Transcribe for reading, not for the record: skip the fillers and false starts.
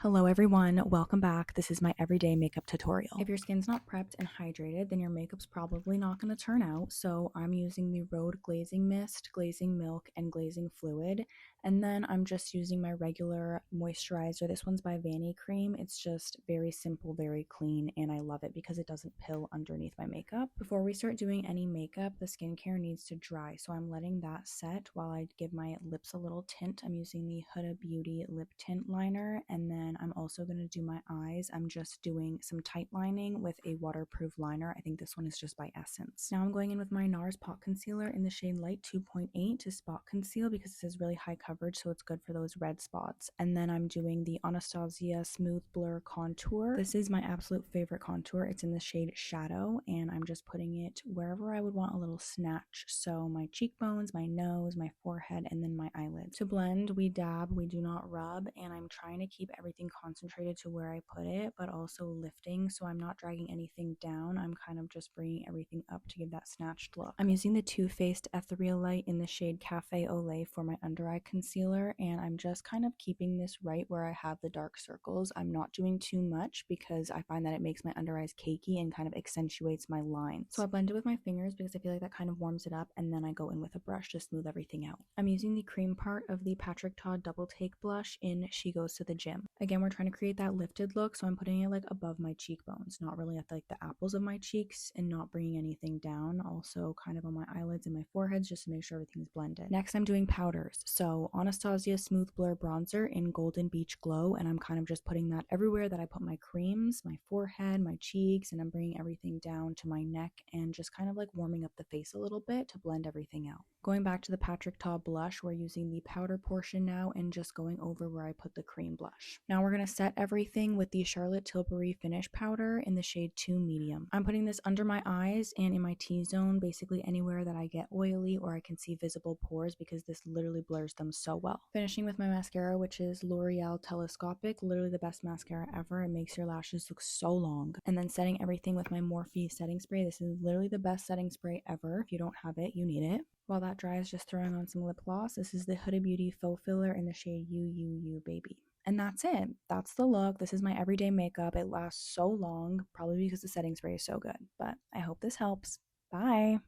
Hello everyone, welcome back. This is my everyday makeup tutorial. If your skin's not prepped and hydrated, then your makeup's probably not going to turn out. So I'm using the Rhode Glazing Mist, Glazing Milk, and Glazing Fluid. And then I'm just using my regular moisturizer. This one's by Vanny Cream. It's just very simple, very clean, and I love it because it doesn't pill underneath my makeup. Before we start doing any makeup, the skincare needs to dry. So I'm letting that set while I give my lips a little tint. I'm using the Huda Beauty lip tint liner, and then I'm also going to do my eyes. I'm just doing some tight lining with a waterproof liner. I think this one is just by Essence. Now I'm going in with my NARS Pot Concealer in the shade Light 2.8 to spot conceal because this is really high coverage, so it's good for those red spots. And then I'm doing the Anastasia Smooth Blur Contour. This is my absolute favorite contour. It's in the shade Shadow, and I'm just putting it wherever I would want a little snatch. So my cheekbones, my nose, my forehead, and then my eyelids. To blend, we dab, we do not rub, and I'm trying to keep everything concentrated to where I put it, but also lifting, so I'm not dragging anything down. I'm kind of just bringing everything up to give that snatched look. I'm using the Too Faced Ethereal Light in the shade Cafe au Lait for my under eye concealer, and I'm just kind of keeping this right where I have the dark circles. I'm not doing too much because I find that it makes my under eyes cakey and kind of accentuates my lines. So I blend it with my fingers because I feel like that kind of warms it up, and then I go in with a brush to smooth everything out. I'm using the cream part of the Patrick Ta Double Take blush in She Goes to the Gym. Again, we're trying to create that lifted look, so I'm putting it like above my cheekbones, not really at like the apples of my cheeks, and not bringing anything down. Also kind of on my eyelids and my foreheads just to make sure everything's blended. Next, I'm doing powders. So Anastasia Smooth Blur Bronzer in Golden Beach Glow, and I'm kind of just putting that everywhere that I put my creams, my forehead, my cheeks, and I'm bringing everything down to my neck and just kind of like warming up the face a little bit to blend everything out. Going back to the Patrick Ta blush, we're using the powder portion now and just going over where I put the cream blush. Now we're going to set everything with the Charlotte Tilbury Finish Powder in the shade 2 Medium. I'm putting this under my eyes and in my T-zone, basically anywhere that I get oily or I can see visible pores because this literally blurs them so well. Finishing with my mascara, which is L'Oreal Telescopic, literally the best mascara ever. It makes your lashes look so long. And then setting everything with my Morphe setting spray. This is literally the best setting spray ever. If you don't have it, you need it. While that dries, just throwing on some lip gloss. This is the Huda Beauty Faux Filler in the shade You Baby. And that's it. That's the look. This is my everyday makeup. It lasts so long, probably because the setting spray is so good. But I hope this helps. Bye.